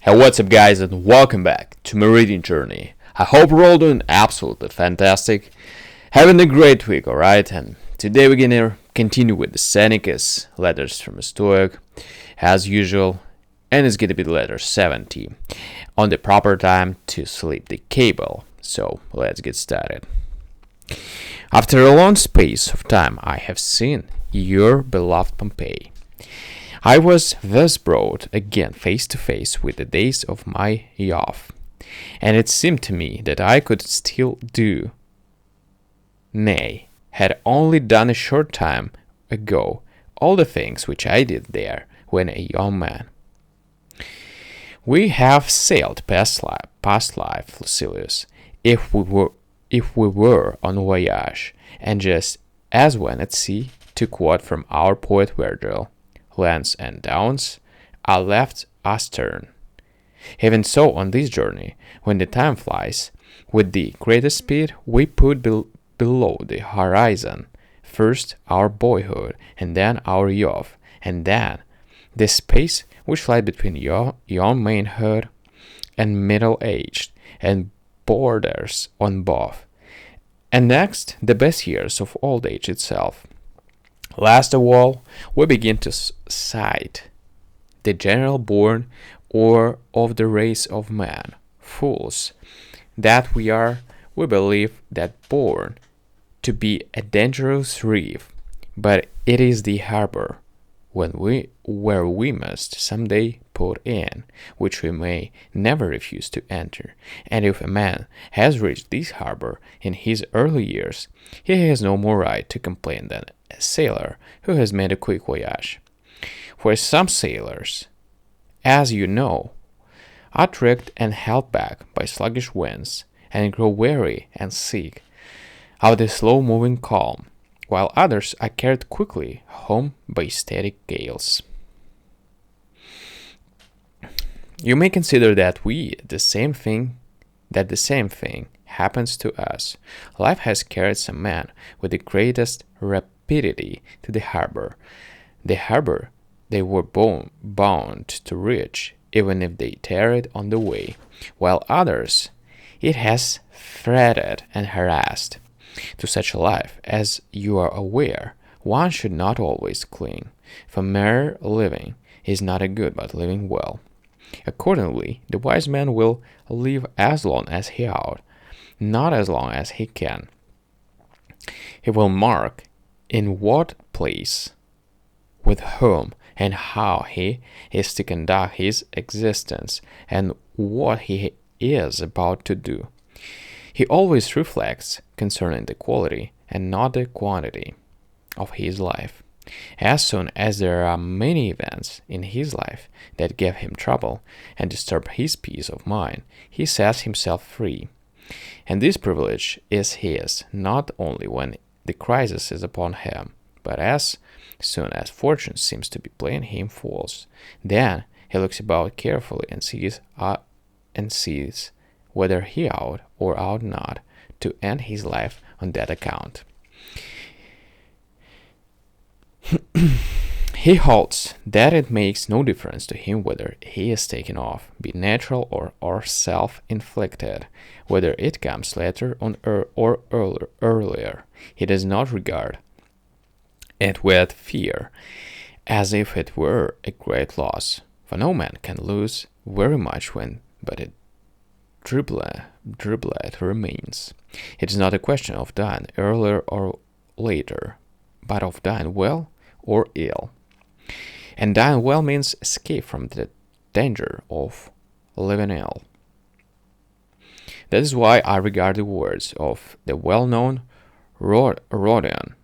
Hey, what's up, guys, and welcome back to my reading journey. I hope we're all doing absolutely fantastic, having a great week, alright? And today we're gonna continue with the Seneca's letters from a Stoic, as usual, and it's gonna be the letter 70 on the proper time to sleep the cable. So let's get started. After a long space of time, I have seen your beloved Pompeii. I was thus brought again face to face with the days of my youth, and it seemed to me that I could still do, nay, had only done a short time ago, all the things which I did there when a young man. We have sailed past life, Lucilius, if we were on voyage, and just as when at sea, to quote from our poet Virgil, lands and downs are left astern. Even so, on this journey, when the time flies, with the greatest speed, we put below the horizon first our boyhood, and then our youth, and then the space which lies between young manhood and middle age, and borders on both. And next, the best years of old age itself. Last of all, we begin to cite the general born or of the race of man, fools, that we are, we believe that born to be a dangerous reef, but it is the harbor where we must someday put in, which we may never refuse to enter. And if a man has reached this harbor in his early years, he has no more right to complain than a sailor who has made a quick voyage. For some sailors, as you know, are tricked and held back by sluggish winds, and grow weary and sick of the slow-moving calm, while others are carried quickly home by steady gales. You may consider that the same thing happens to us. Life has carried some men with the greatest rapidity to the harbor they were bound to reach, even if they tarried on the way, while others it has fretted and harassed. To such a life, as you are aware, one should not always cling, for mere living is not a good but living well. Accordingly, the wise man will live as long as he ought, not as long as he can. He will mark in what place, with whom, and how he is to conduct his existence, and what he is about to do. He always reflects concerning the quality and not the quantity of his life. As soon as there are many events in his life that give him trouble and disturb his peace of mind, he sets himself free. And this privilege is his not only when the crisis is upon him, but as soon as fortune seems to be playing him false. Then he looks about carefully and sees whether he ought or ought not to end his life on that account. He holds that it makes no difference to him whether he is taken off, be natural or self-inflicted, whether it comes later on or earlier. He does not regard it with fear, as if it were a great loss, for no man can lose very much when but a driblet remains. It is not a question of dying earlier or later, but of dying well or ill. And dying well means escape from the danger of living ill. That is why I regard the words of the well-known Rodion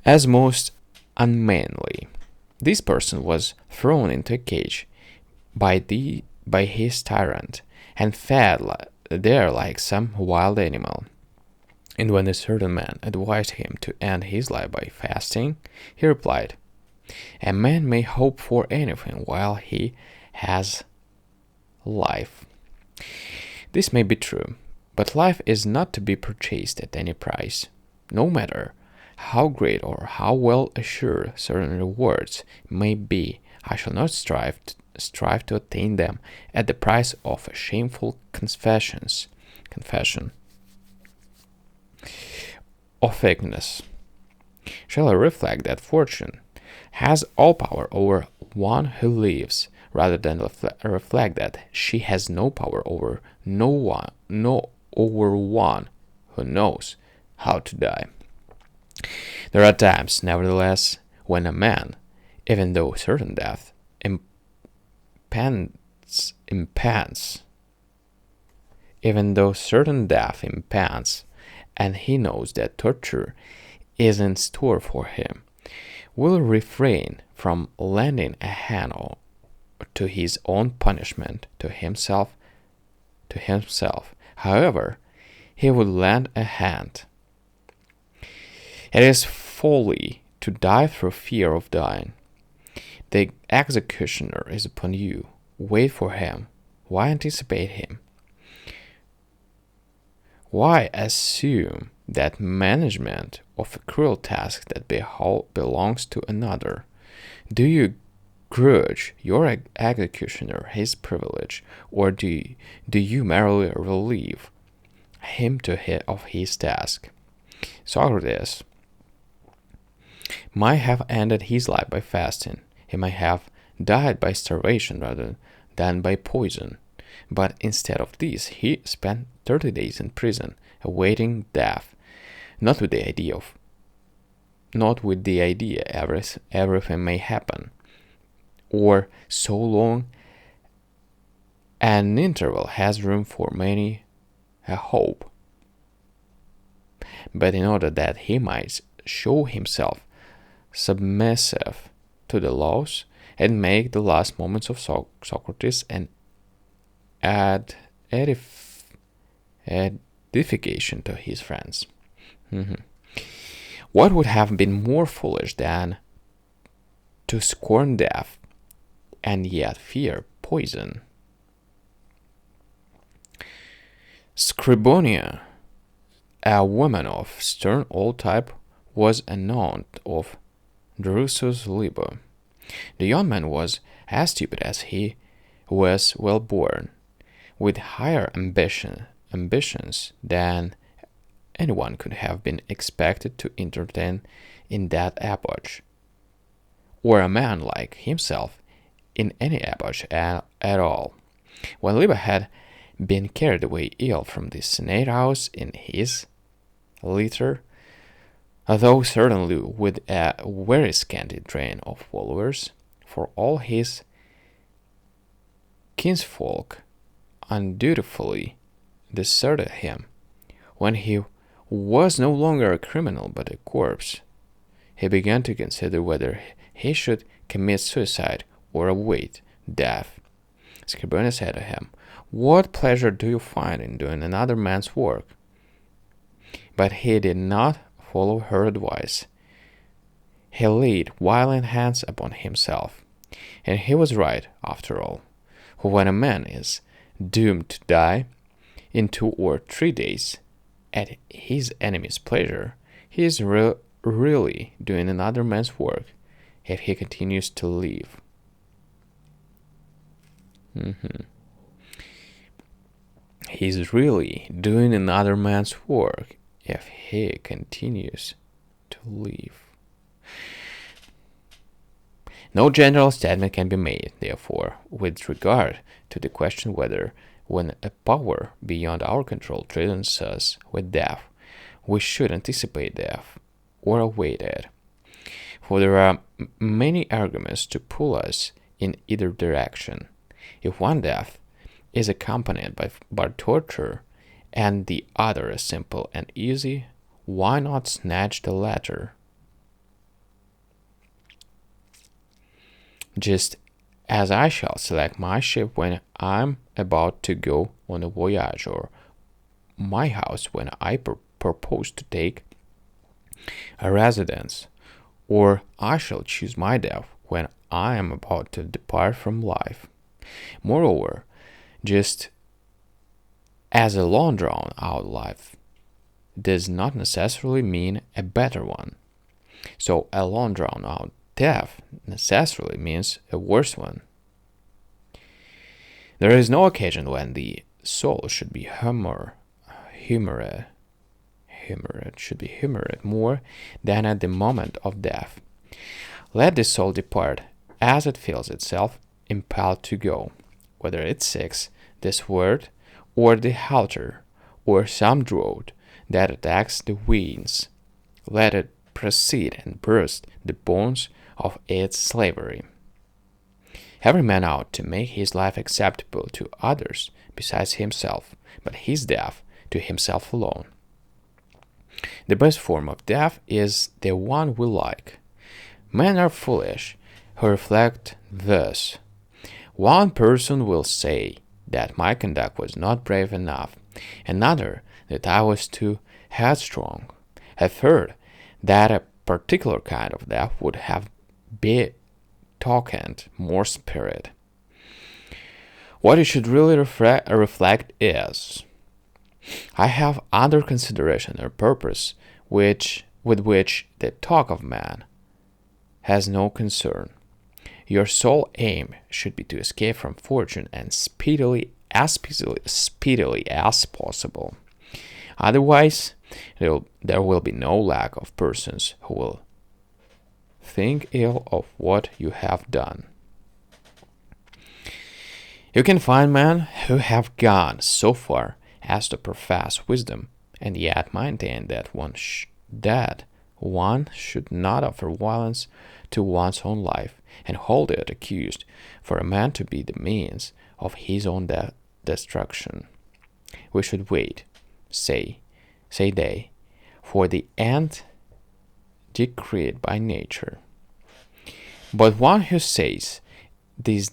as most unmanly. This person was thrown into a cage by his tyrant and fed there like some wild animal. And when a certain man advised him to end his life by fasting, he replied, "A man may hope for anything while he has life." This may be true, but life is not to be purchased at any price. No matter how great or how well assured certain rewards may be, I shall not strive to attain them at the price of a shameful confession of weakness. Shall I reflect that fortune has all power over one who lives, rather than reflect that she has no power over over one who knows how to die? There are times, nevertheless, when a man, even though certain death impends, and he knows that torture is in store for him, will refrain from lending a hand to his own punishment to himself. However, he would lend a hand. It is folly to die through fear of dying. The executioner is upon you. Wait for him. Why anticipate him? Why assume that management of a cruel task that belongs to another? Do you grudge your executioner his privilege, or do you merely relieve him of his task? Socrates might have ended his life by fasting. He might have died by starvation rather than by poison. But instead of this, he spent 30 days in prison, awaiting death, not with the idea everything may happen, or so long an interval has room for many a hope, but in order that he might show himself submissive to the laws and make the last moments of Socrates an edification to his friends. What would have been more foolish than to scorn death and yet fear poison? Scribonia, a woman of stern old type, was an aunt of Drusus Liber. The young man was as stupid as he was well born, with higher ambitions than anyone could have been expected to entertain in that epoch, or a man like himself in any epoch at all. When Liber had been carried away ill from the Senate house in his litter, though certainly with a very scanty train of followers, for all his kinsfolk undutifully deserted him. When he was no longer a criminal but a corpse, he began to consider whether he should commit suicide or await death. Scribonia said to him, "What pleasure do you find in doing another man's work?" But he did not follow her advice. He laid violent hands upon himself. And he was right, after all. For when a man is doomed to die in 2 or 3 days at his enemy's pleasure, he is really doing another man's work if he continues to live. He's really doing another man's work if he continues to live. No general statement can be made, therefore, with regard to the question whether, when a power beyond our control threatens us with death, we should anticipate death or await it. For there are many arguments to pull us in either direction. If one death is accompanied by torture and the other is simple and easy, why not snatch the latter? Just as I shall select my ship when I'm about to go on a voyage, or my house when I propose to take a residence, or I shall choose my death when I am about to depart from life. Moreover, just as a long drawn out life does not necessarily mean a better one, so a long drawn out death necessarily means a worse one. There is no occasion when the soul should be humored more than at the moment of death. Let the soul depart as it feels itself impelled to go, whether it seeks the sword or the halter or some draught that attacks the veins. Let it proceed and burst the bonds of its slavery. Every man ought to make his life acceptable to others besides himself, but his death to himself alone. The best form of death is the one we like. Men are foolish who reflect thus. One person will say that my conduct was not brave enough, another that I was too headstrong, a third that a particular kind of death would have betokened more spirit. What you should really reflect is, I have under consideration a purpose with which the talk of man has no concern. Your sole aim should be to escape from fortune and speedily as possible. Otherwise, there will be no lack of persons who will think ill of what you have done. You can find men who have gone so far as to profess wisdom and yet maintain that one should not offer violence to one's own life, and hold it accused for a man to be the means of his own destruction. We should wait, say they, for the end decreed by nature. But one who says this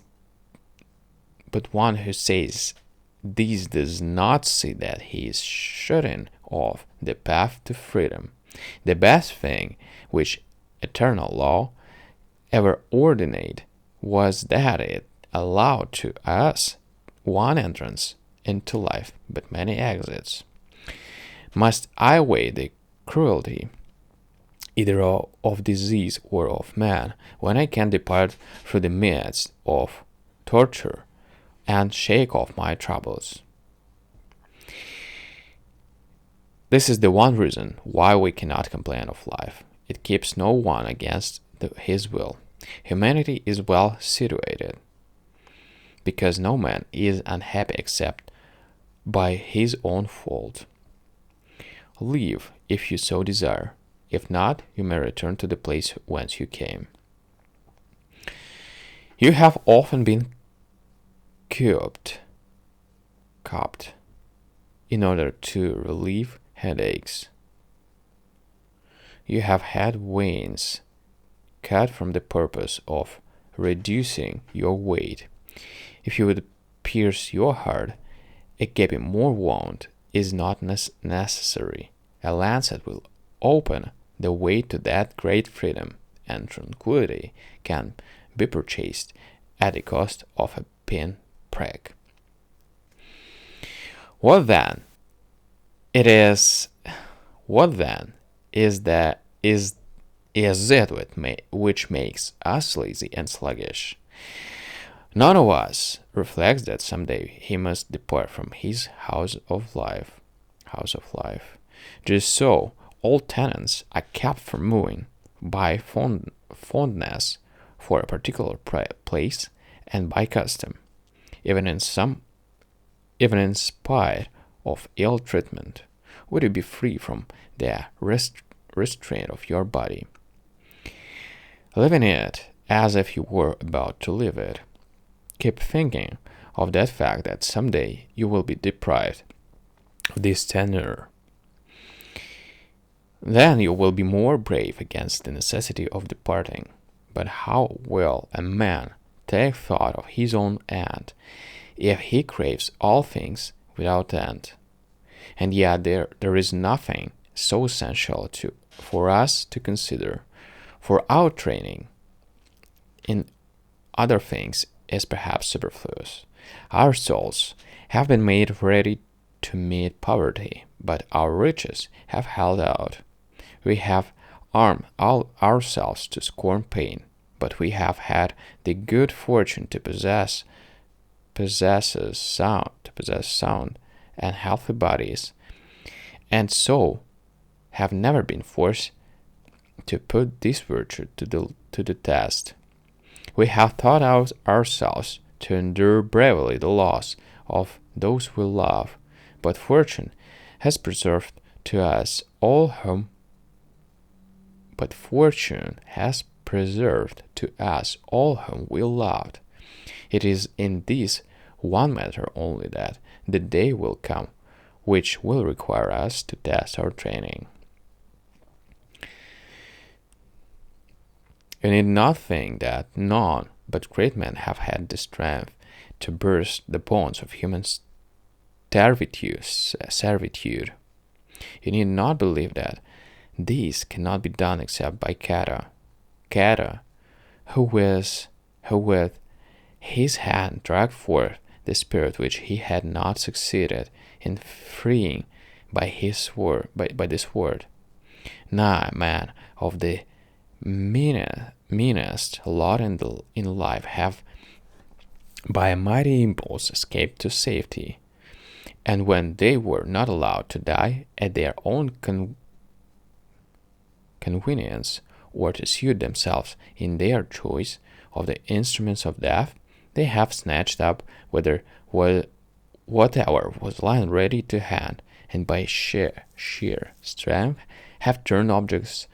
does not see that he is shutting off the path to freedom. The best thing which eternal law ever ordained was that it allowed to us one entrance into life, but many exits. Must I weigh the cruelty either of disease or of man, when I can depart through the midst of torture and shake off my troubles? This is the one reason why we cannot complain of life. It keeps no one against his will. Humanity is well situated, because no man is unhappy except by his own fault. Live, if you so desire. If not, you may return to the place whence you came. You have often been cupped in order to relieve headaches. You have had veins cut from the purpose of reducing your weight. If you would pierce your heart, a gaping more wound is not necessary. A lancet will open the way to that great freedom, and tranquility can be purchased at the cost of a pin prick. What then is it which makes us lazy and sluggish? None of us reflects that someday he must depart from his house of life. Just so, all tenants are kept from moving by fondness for a particular place and by custom, even in spite of ill treatment. Would you be free from the restraint of your body? Live in it as if you were about to leave it. Keep thinking of that fact that someday you will be deprived of this tenure. Then you will be more brave against the necessity of departing. But how will a man take thought of his own end if he craves all things without end? And yet there is nothing so essential for us to consider, for our training in other things is perhaps superfluous. Our souls have been made ready to meet poverty, but our riches have held out. We have armed ourselves to scorn pain, but we have had the good fortune to possess possess sound and healthy bodies, and so have never been forced to put this virtue to the test. We have taught ourselves to endure bravely the loss of those we love, but fortune has preserved to us all whom we loved. It is in this one matter only that the day will come which will require us to test our training. You need not think that none but great men have had the strength to burst the bonds of human servitude. You need not believe that this cannot be done except by Cato, who with his hand dragged forth the spirit which he had not succeeded in freeing by the sword. Nay, man of the meanest lot in life have by a mighty impulse escaped to safety, and when they were not allowed to die at their own convenience, or to suit themselves in their choice of the instruments of death, they have snatched up whatever was lying ready to hand, and by sheer strength have turned objects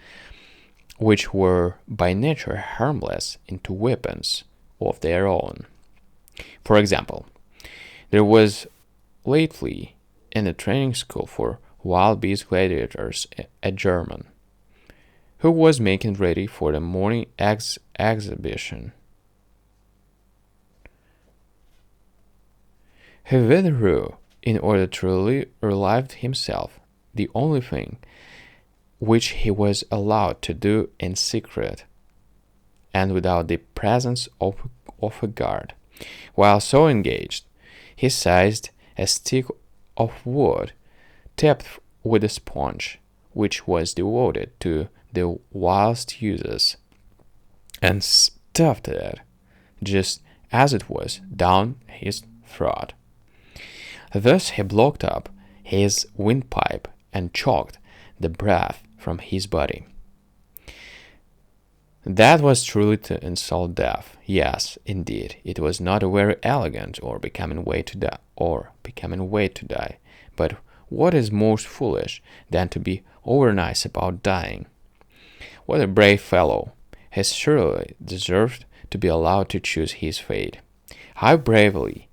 which were by nature harmless into weapons of their own. For example, there was lately in the training school for wild beast gladiators a German, who was making ready for the morning exhibition. He withdrew in order to relieve himself, the only thing which he was allowed to do in secret, and without the presence of a guard. While so engaged, he seized a stick of wood tipped with a sponge, which was devoted to the wildest uses, and stuffed it, just as it was, down his throat. Thus he blocked up his windpipe and choked the breath from his body. That was truly to insult death. Yes, indeed, it was not a very elegant or becoming way to die. But what is most foolish than to be over nice about dying? What a brave fellow! He surely deserved to be allowed to choose his fate. How bravely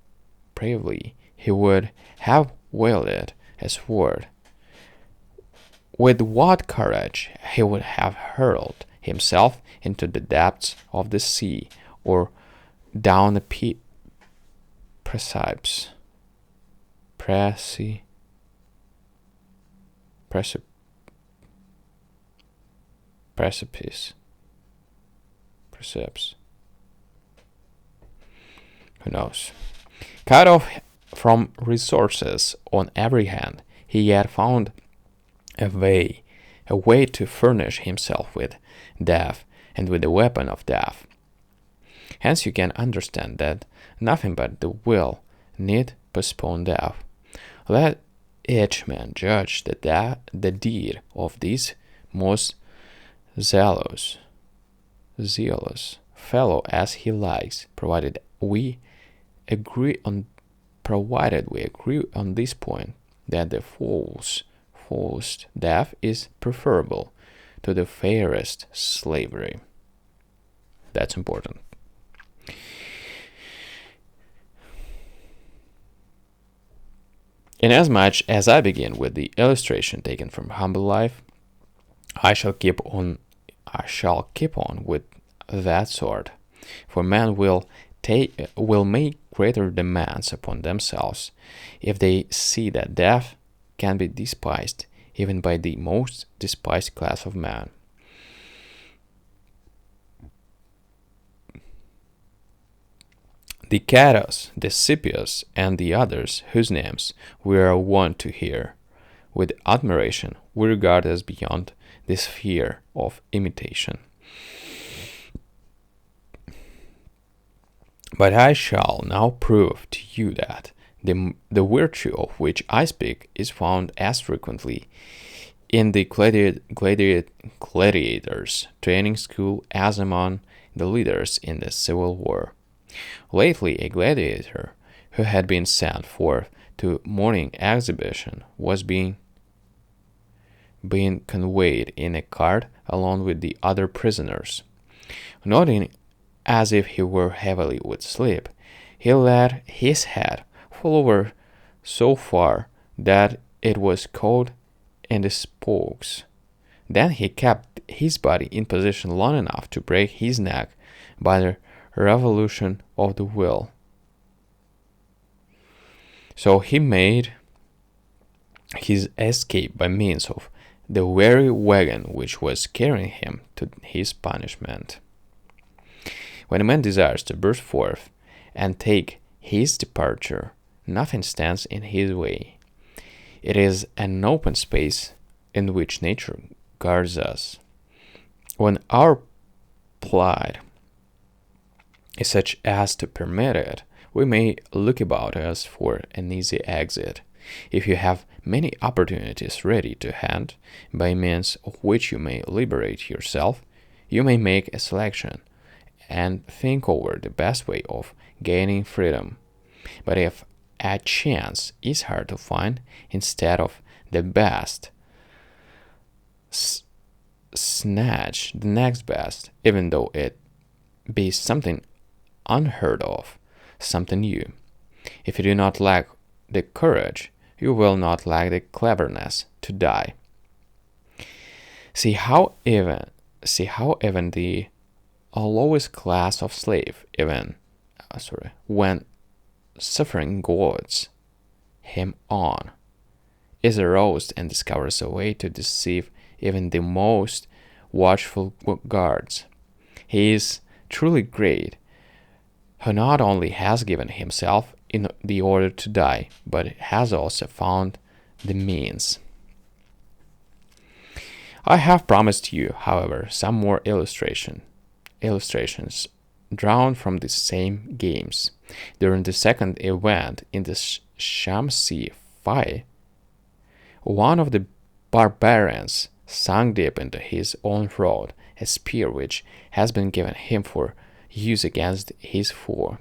he would have wielded a sword. With what courage he would have hurled himself into the depths of the sea, or down a precipice. Who knows? Cut off from resources on every hand, he yet found a way to furnish himself with death and with the weapon of death. Hence you can understand that nothing but the will need postpone death. Let each man judge the deed of this most zealous fellow as he likes, provided we agree on this point, that the forced death is preferable to the fairest slavery. That's important. Inasmuch as I begin with the illustration taken from humble life, I shall keep on with that sort, for men will make greater demands upon themselves if they see that death can be despised even by the most despised class of man. The Catos, the Scipios, and the others whose names we are wont to hear with admiration, we regard as beyond the sphere of imitation. But I shall now prove to you that the virtue of which I speak is found as frequently in the gladiators' training school as among the leaders in the Civil War. Lately, a gladiator who had been sent forth to morning exhibition was being conveyed in a cart along with the other prisoners. Noting as if he were heavily with sleep, he let his head fall over so far that it was caught in the spokes. Then he kept his body in position long enough to break his neck by the revolution of the wheel. So he made his escape by means of the very wagon which was carrying him to his punishment. When a man desires to burst forth and take his departure, nothing stands in his way. It is an open space in which nature guards us. When our plight is such as to permit it, we may look about us for an easy exit. If you have many opportunities ready to hand, by means of which you may liberate yourself, you may make a selection and think over the best way of gaining freedom. But if a chance is hard to find, instead of the best, snatch the next best, even though it be something unheard of, something new. If you do not lack the courage, you will not lack the cleverness to die. See how even the lowest class of slave, when suffering goads him on, is aroused and discovers a way to deceive even the most watchful guards. He is truly great, who not only has given himself in the order to die, but has also found the means. I have promised you, however, some more illustrations drawn from the same games. During the second event in the Shamsi fight, one of the barbarians sunk deep into his own throat a spear which has been given him for use against his foe.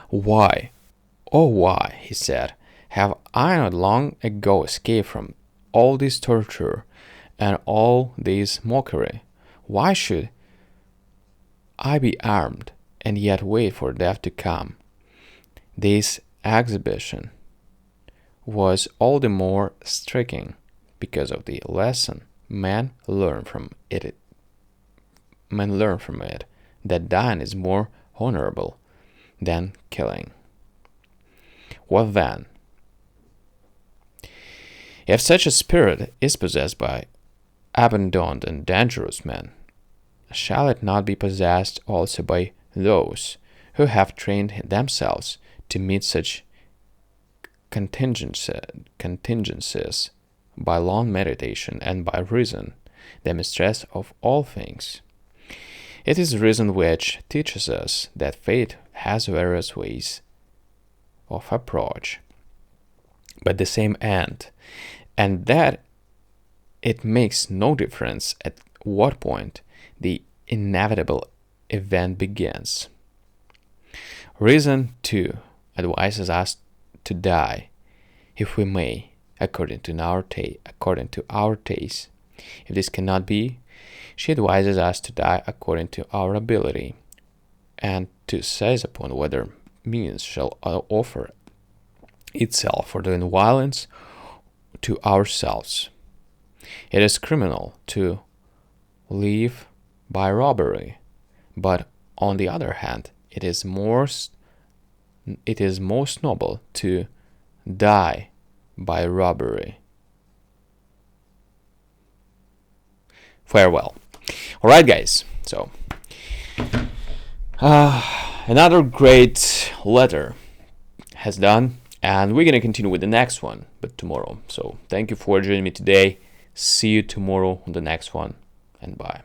Why, oh why, he said, have I not long ago escaped from all this torture and all this mockery? Why should I be armed and yet wait for death to come? This exhibition was all the more striking because of the lesson men learn from it that dying is more honorable than killing. What then? If such a spirit is possessed by abandoned and dangerous men, shall it not be possessed also by those who have trained themselves to meet such contingencies by long meditation and by reason, the mistress of all things? It is reason which teaches us that fate has various ways of approach, but the same end, and that it makes no difference at what point the inevitable event begins. Reason, too, advises us to die, if we may, according to our taste. If this cannot be, she advises us to die according to our ability, and to seize upon whatever means shall offer itself for doing violence to ourselves. It is criminal to live by robbery, but on the other hand, it is most noble to die by robbery. Farewell. Alright guys, so another great letter has done, and we're going to continue with the next one, but tomorrow. So thank you for joining me today. See you tomorrow on the next one, and bye.